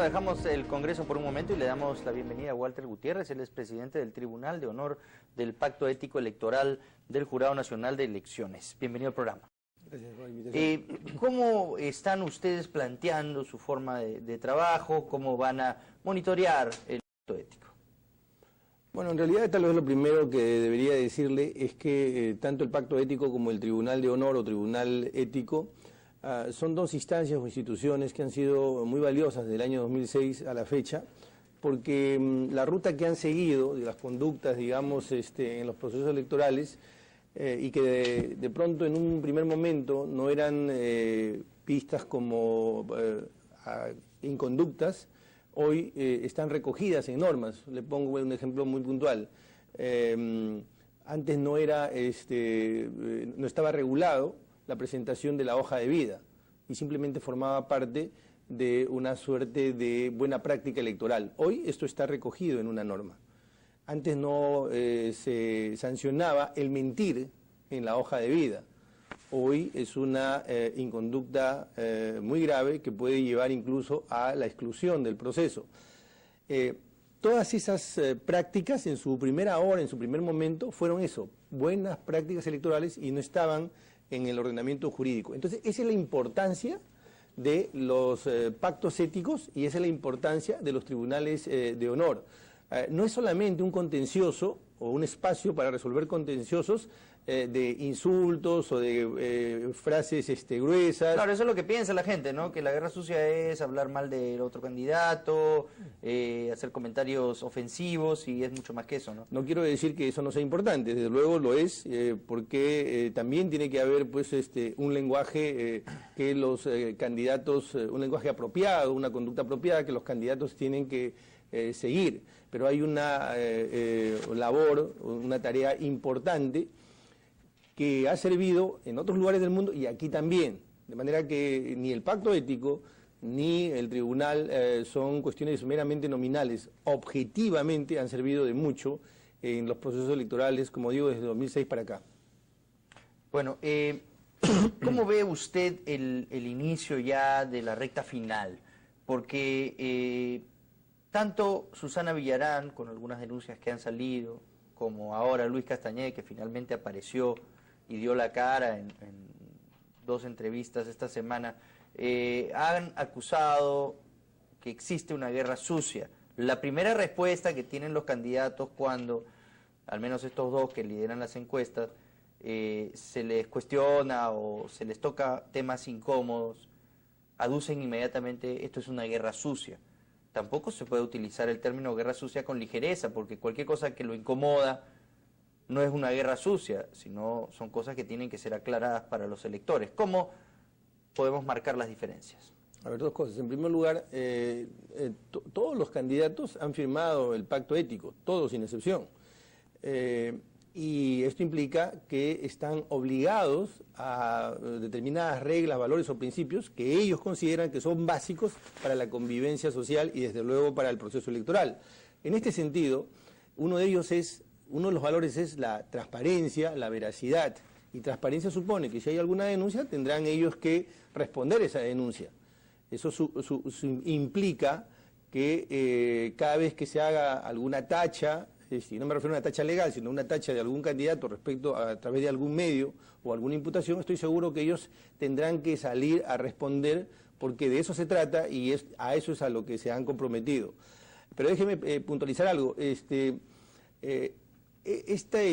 dejamos el Congreso por un momento y le damos la bienvenida a Walter Gutiérrez. Él es presidente del Tribunal de Honor del Pacto Ético Electoral del Jurado Nacional de Elecciones. Bienvenido al programa. Gracias por la invitación. ¿Cómo están ustedes planteando su forma de trabajo? ¿Cómo van a monitorear el pacto ético? Bueno, en realidad tal vez lo primero que debería decirle es que tanto el Pacto Ético como el Tribunal de Honor o Tribunal Ético son dos instancias o instituciones que han sido muy valiosas desde el año 2006 a la fecha, porque la ruta que han seguido de las conductas, digamos, en los procesos electorales, y que de pronto en un primer momento no eran vistas como inconductas, hoy están recogidas en normas. Le pongo un ejemplo muy puntual. Antes no estaba regulado la presentación de la hoja de vida y simplemente formaba parte de una suerte de buena práctica electoral. Hoy esto está recogido en una norma. Antes no se sancionaba el mentir en la hoja de vida. Hoy es una inconducta muy grave que puede llevar incluso a la exclusión del proceso. Todas esas prácticas en su primera hora, en su primer momento, fueron eso, buenas prácticas electorales y no estaban en el ordenamiento jurídico. Entonces, esa es la importancia de los pactos éticos y esa es la importancia de los tribunales de honor. No es solamente un contencioso o un espacio para resolver contenciosos de insultos o de frases gruesas. Claro, eso es lo que piensa la gente, ¿no? Que la guerra sucia es hablar mal del otro candidato, hacer comentarios ofensivos, y es mucho más que eso, ¿no? No quiero decir que eso no sea importante, desde luego lo es, porque también tiene que haber pues un lenguaje que los candidatos, un lenguaje apropiado, una conducta apropiada que los candidatos tienen que seguir. Pero hay una labor, una tarea importante que ha servido en otros lugares del mundo y aquí también, de manera que ni el pacto ético ni el tribunal son cuestiones meramente nominales, objetivamente han servido de mucho en los procesos electorales, como digo, desde 2006 para acá. Bueno, ¿cómo ve usted el inicio ya de la recta final? Porque tanto Susana Villarán, con algunas denuncias que han salido, como ahora Luis Castañeda, que finalmente apareció y dio la cara en dos entrevistas esta semana, han acusado que existe una guerra sucia. La primera respuesta que tienen los candidatos cuando, al menos estos dos que lideran las encuestas, se les cuestiona o se les toca temas incómodos, aducen inmediatamente esto es una guerra sucia. Tampoco se puede utilizar el término guerra sucia con ligereza, porque cualquier cosa que lo incomoda no es una guerra sucia, sino son cosas que tienen que ser aclaradas para los electores. ¿Cómo podemos marcar las diferencias? A ver, dos cosas. En primer lugar, todos los candidatos han firmado el pacto ético, todos sin excepción. Y esto implica que están obligados a determinadas reglas, valores o principios que ellos consideran que son básicos para la convivencia social y desde luego para el proceso electoral. En este sentido, uno de los valores es la transparencia, la veracidad. Y transparencia supone que si hay alguna denuncia tendrán ellos que responder esa denuncia. Eso implica que cada vez que se haga alguna tacha, y no me refiero a una tacha legal, sino una tacha de algún candidato respecto a través de algún medio o alguna imputación, estoy seguro que ellos tendrán que salir a responder porque de eso se trata y a eso es a lo que se han comprometido. Pero déjeme puntualizar algo. Este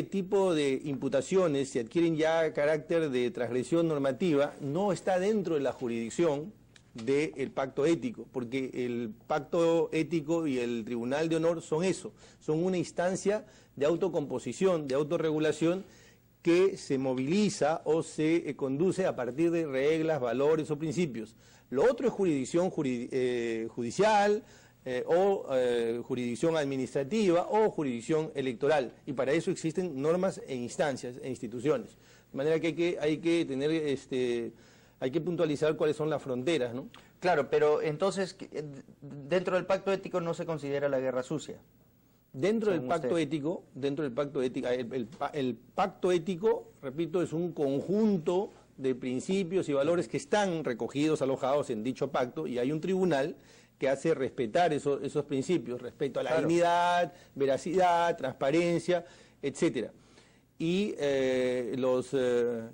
tipo de imputaciones, si adquieren ya carácter de transgresión normativa, no está dentro de la jurisdicción del pacto ético, porque el pacto ético y el Tribunal de Honor son eso, son una instancia de autocomposición, de autorregulación que se moviliza o se conduce a partir de reglas, valores o principios. Lo otro es jurisdicción judicial o jurisdicción administrativa o jurisdicción electoral, y para eso existen normas e instancias e instituciones. De manera que hay que tener hay que puntualizar cuáles son las fronteras, ¿no? Claro, pero entonces, dentro del pacto ético no se considera la guerra sucia. Dentro del pacto ético, el pacto ético, repito, es un conjunto de principios y valores que están recogidos, alojados en dicho pacto, y hay un tribunal que hace respetar esos principios, respeto a la Claro. dignidad, veracidad, transparencia, etcétera. Y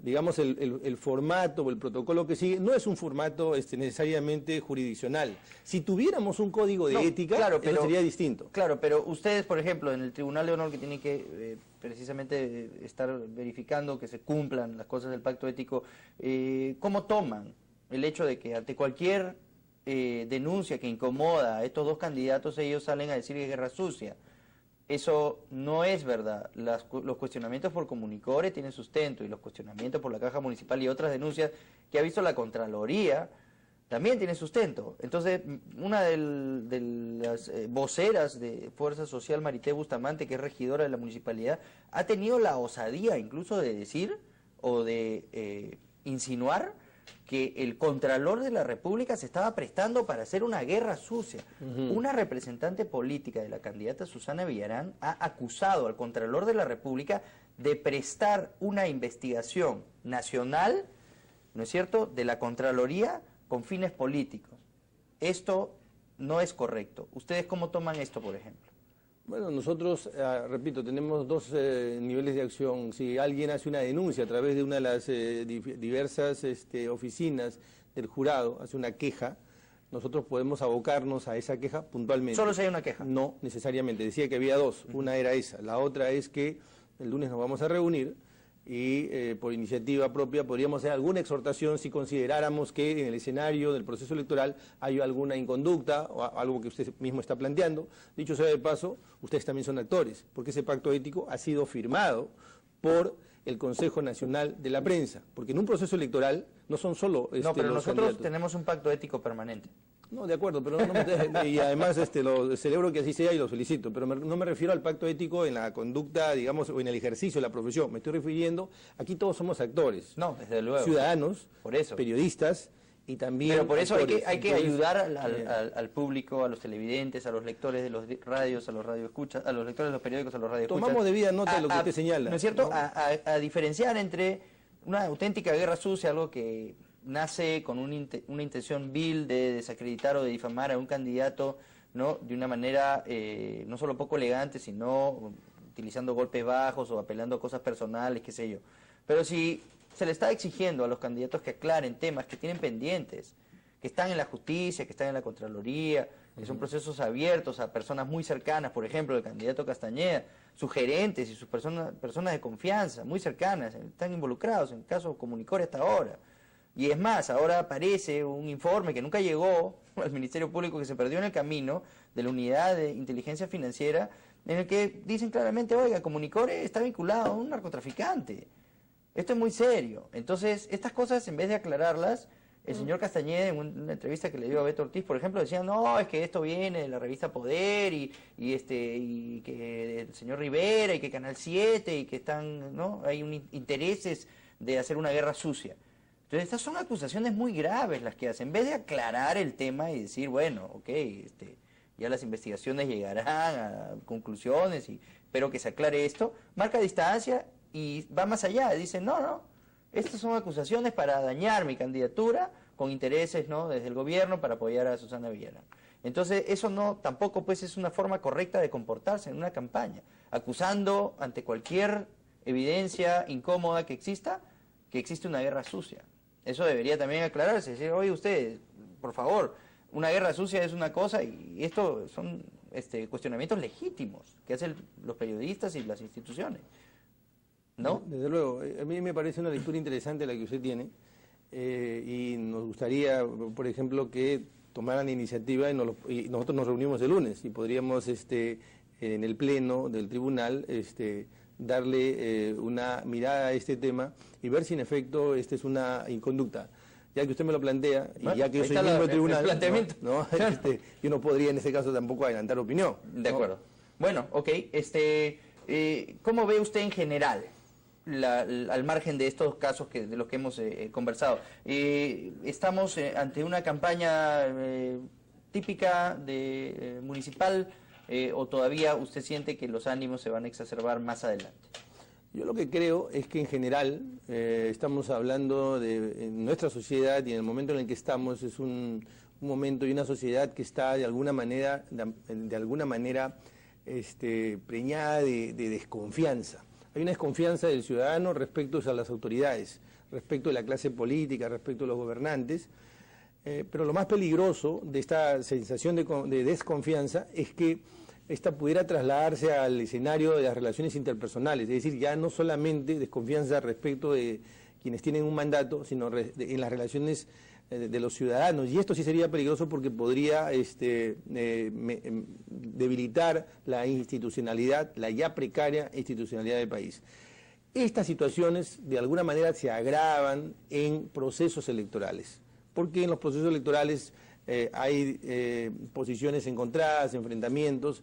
digamos, el formato o el protocolo que sigue no es un formato necesariamente jurisdiccional. Si tuviéramos un código de No, ética, claro, eso pero- sería distinto. Claro, pero ustedes, por ejemplo, en el Tribunal de Honor que tienen que precisamente estar verificando que se cumplan las cosas del pacto ético, ¿cómo toman el hecho de que ante cualquier denuncia que incomoda a estos dos candidatos, ellos salen a decir que es guerra sucia? Eso no es verdad. Los cuestionamientos por Comunicore tienen sustento y los cuestionamientos por la Caja Municipal y otras denuncias que ha visto la Contraloría también tienen sustento. Entonces, una de las voceras de Fuerza Social, Marité Bustamante, que es regidora de la municipalidad, ha tenido la osadía incluso de decir o de insinuar que el Contralor de la República se estaba prestando para hacer una guerra sucia. Una representante política de la candidata Susana Villarán ha acusado al Contralor de la República de prestar una investigación nacional, ¿no es cierto?, de la Contraloría con fines políticos. Esto no es correcto. ¿Ustedes cómo toman esto, por ejemplo? Bueno, nosotros, repito, tenemos dos niveles de acción. Si alguien hace una denuncia a través de una de las diversas oficinas del jurado, hace una queja, nosotros podemos abocarnos a esa queja puntualmente. Solo si hay una queja. No, necesariamente. Decía que había dos. Una era esa. La otra es que el lunes nos vamos a reunir y por iniciativa propia podríamos hacer alguna exhortación si consideráramos que en el escenario del proceso electoral hay alguna inconducta o algo que usted mismo está planteando. Dicho sea de paso, ustedes también son actores, porque ese pacto ético ha sido firmado por el Consejo Nacional de la Prensa, porque en un proceso electoral no son solo No, pero los nosotros candidatos. tenemos un pacto ético permanente. No, de acuerdo, pero y además lo celebro que así sea y lo felicito, pero no me refiero al pacto ético en la conducta, digamos, o en el ejercicio de la profesión. Me estoy refiriendo, aquí todos somos actores, No, desde luego. ciudadanos, Por eso. periodistas y también Pero por eso actores. hay que Entonces, ayudar al público, a los televidentes, a los lectores de los radios, a los radioescuchas, a los lectores de los periódicos, a los radioescuchas. tomamos debida nota de lo que usted señala. ¿No es cierto? ¿no? A diferenciar entre una auténtica guerra sucia, algo que nace con una intención vil de desacreditar o de difamar a un candidato, ¿no?, de una manera no solo poco elegante, sino utilizando golpes bajos o apelando a cosas personales, qué sé yo. Pero si se le está exigiendo a los candidatos que aclaren temas que tienen pendientes, que están en la justicia, que están en la Contraloría, que son procesos abiertos a personas muy cercanas, por ejemplo, el candidato Castañeda, sus gerentes y sus personas de confianza, muy cercanas, están involucrados en el caso Comunicore hasta ahora. Y es más, ahora aparece un informe que nunca llegó al Ministerio Público, que se perdió en el camino, de la Unidad de Inteligencia Financiera, en el que dicen claramente, oiga, Comunicore está vinculado a un narcotraficante. Esto es muy serio. Entonces, estas cosas, en vez de aclararlas, el señor Castañeda, en una entrevista que le dio a Beto Ortiz, por ejemplo, decía, no, es que esto viene de la revista Poder y que el señor Rivera y que Canal 7 y que están, ¿no?, hay intereses de hacer una guerra sucia. Entonces, estas son acusaciones muy graves las que hacen. En vez de aclarar el tema y decir, bueno, ok, ya las investigaciones llegarán a conclusiones y espero que se aclare esto, marca distancia y va más allá. Dice, no, estas son acusaciones para dañar mi candidatura con intereses, ¿no?, desde el gobierno para apoyar a Susana Villarán. Entonces, eso no, tampoco pues es una forma correcta de comportarse en una campaña, acusando ante cualquier evidencia incómoda que exista, que existe una guerra sucia. Eso debería también aclararse, decir, oye, usted, por favor, una guerra sucia es una cosa y esto son cuestionamientos legítimos que hacen los periodistas y las instituciones, ¿no? Desde luego, a mí me parece una lectura interesante la que usted tiene y nos gustaría, por ejemplo, que tomaran iniciativa y nosotros nos reunimos el lunes y podríamos en el pleno del tribunal darle una mirada a este tema y ver si en efecto esta es una inconducta. Ya que usted me lo plantea y Bueno, ya que yo ahí soy está miembro del el tribunal, planteamiento. ¿no? Yo no podría en este caso tampoco adelantar opinión. De ¿no? acuerdo. Bueno, ok. ¿Cómo ve usted en general, al margen de estos casos de los que hemos conversado? ¿Estamos ante una campaña típica de municipal o todavía usted siente que los ánimos se van a exacerbar más adelante? Yo lo que creo es que en general estamos hablando de en nuestra sociedad y en el momento en el que estamos es un un momento y una sociedad que está de alguna manera, preñada de desconfianza. Hay una desconfianza del ciudadano respecto a las autoridades, respecto de la clase política, respecto a los gobernantes, pero lo más peligroso de esta sensación de desconfianza es que esta pudiera trasladarse al escenario de las relaciones interpersonales, es decir, ya no solamente desconfianza respecto de quienes tienen un mandato, sino en las relaciones de los ciudadanos, y esto sí sería peligroso porque podría debilitar la institucionalidad, la ya precaria institucionalidad del país. Estas situaciones de alguna manera se agravan en procesos electorales, porque en los procesos electorales hay posiciones encontradas, enfrentamientos.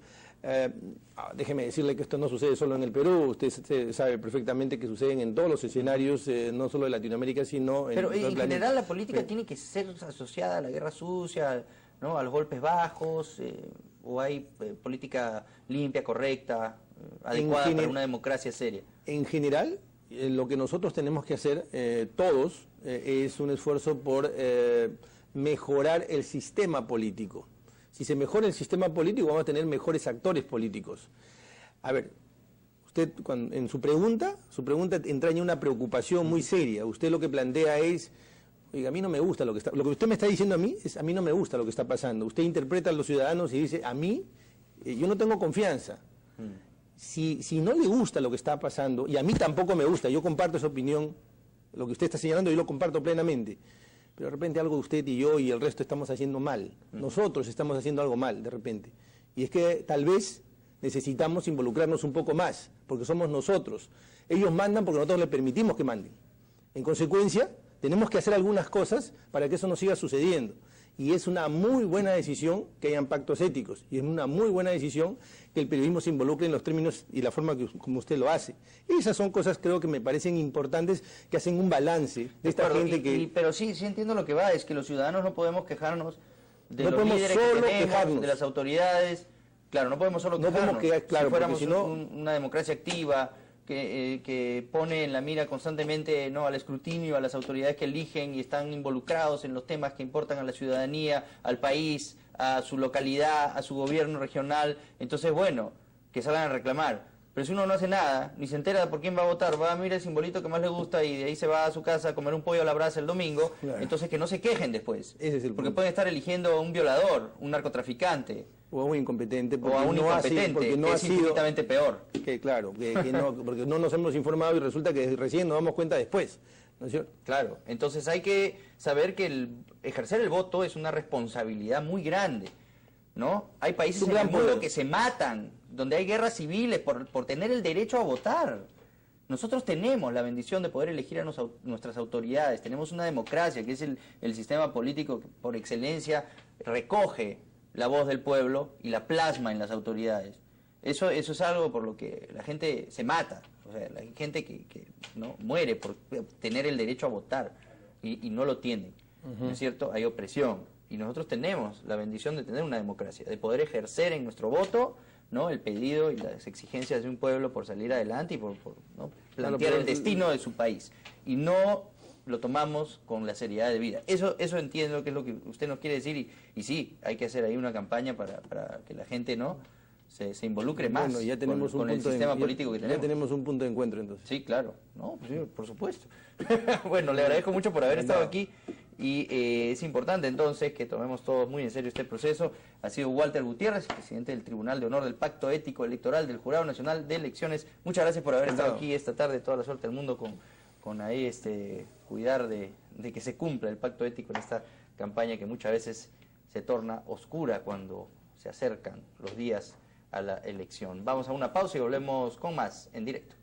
Déjeme decirle que esto no sucede solo en el Perú, usted sabe perfectamente que suceden en todos los escenarios, no solo de Latinoamérica, sino Pero en todo el planeta. general la política tiene que ser asociada a la guerra sucia, ¿no? A los golpes bajos, o hay política limpia, correcta, adecuada para una democracia seria. En general, lo que nosotros tenemos que hacer todos es un esfuerzo por mejorar el sistema político. Si se mejora el sistema político, vamos a tener mejores actores políticos. A ver, usted en su pregunta entraña una preocupación muy seria. Usted lo que plantea es, oiga, a mí no me gusta lo que usted me está diciendo a mí es, a mí no me gusta lo que está pasando. Usted interpreta a los ciudadanos y dice, a mí, yo no tengo confianza. Si no le gusta lo que está pasando, y a mí tampoco me gusta, yo comparto esa opinión, lo que usted está señalando yo lo comparto plenamente, pero de repente algo de usted y yo y el resto estamos haciendo mal. Nosotros estamos haciendo algo mal de repente. Y es que tal vez necesitamos involucrarnos un poco más, porque somos nosotros. Ellos mandan porque nosotros les permitimos que manden. En consecuencia, tenemos que hacer algunas cosas para que eso no siga sucediendo. Y es una muy buena decisión que hayan pactos éticos. Y es una muy buena decisión que el periodismo se involucre en los términos y la forma como usted lo hace. Esas son cosas, creo, que me parecen importantes, que hacen un balance de esta gente que... Pero sí entiendo lo que va, es que los ciudadanos no podemos quejarnos de los líderes que tenemos, de las autoridades. Claro, no podemos solo quejarnos. Si fuéramos una democracia activa, que pone en la mira constantemente, ¿no?, al escrutinio, a las autoridades que eligen y están involucrados en los temas que importan a la ciudadanía, al país, a su localidad, a su gobierno regional. Entonces, bueno, que salgan a reclamar. Pero si uno no hace nada, ni se entera por quién va a votar, va a mirar el simbolito que más le gusta y de ahí se va a su casa a comer un pollo a la brasa el domingo, claro. Entonces que no se quejen después. Ese es el porque punto. Pueden estar eligiendo a un violador, un narcotraficante. O a un incompetente, o a un incompetente, que es infinitamente peor. Claro, que no, porque no nos hemos informado y resulta que recién nos damos cuenta después, ¿no es cierto? Claro, entonces hay que saber que ejercer el voto es una responsabilidad muy grande, ¿no? Hay países en el mundo que se matan, donde hay guerras civiles por tener el derecho a votar. Nosotros tenemos la bendición de poder elegir a nuestras autoridades, tenemos una democracia, que es el sistema político que por excelencia recoge la voz del pueblo y la plasma en las autoridades. Eso es algo por lo que la gente se mata, o sea, la gente que no muere por tener el derecho a votar y no lo tienen, ¿no es cierto? Hay opresión y nosotros tenemos la bendición de tener una democracia, de poder ejercer en nuestro voto, ¿no?, el pedido y las exigencias de un pueblo por salir adelante y por ¿no?, plantear el destino de su país, y no lo tomamos con la seriedad de vida. Eso entiendo que es lo que usted nos quiere decir, y sí, hay que hacer ahí una campaña para que la gente no se involucre más. Bueno, ya tenemos con el sistema político que tenemos. Ya tenemos un punto de encuentro entonces. Sí, claro. No, pues, sí, por supuesto. Bueno, le agradezco mucho por haber estado aquí, y es importante entonces que tomemos todos muy en serio este proceso. Ha sido Walter Gutiérrez, presidente del Tribunal de Honor del Pacto Ético Electoral del Jurado Nacional de Elecciones. Muchas gracias por haber estado aquí esta tarde. Toda la suerte del mundo con ahí cuidar de que se cumpla el pacto ético en esta campaña que muchas veces se torna oscura cuando se acercan los días a la elección. Vamos a una pausa y volvemos con más en directo.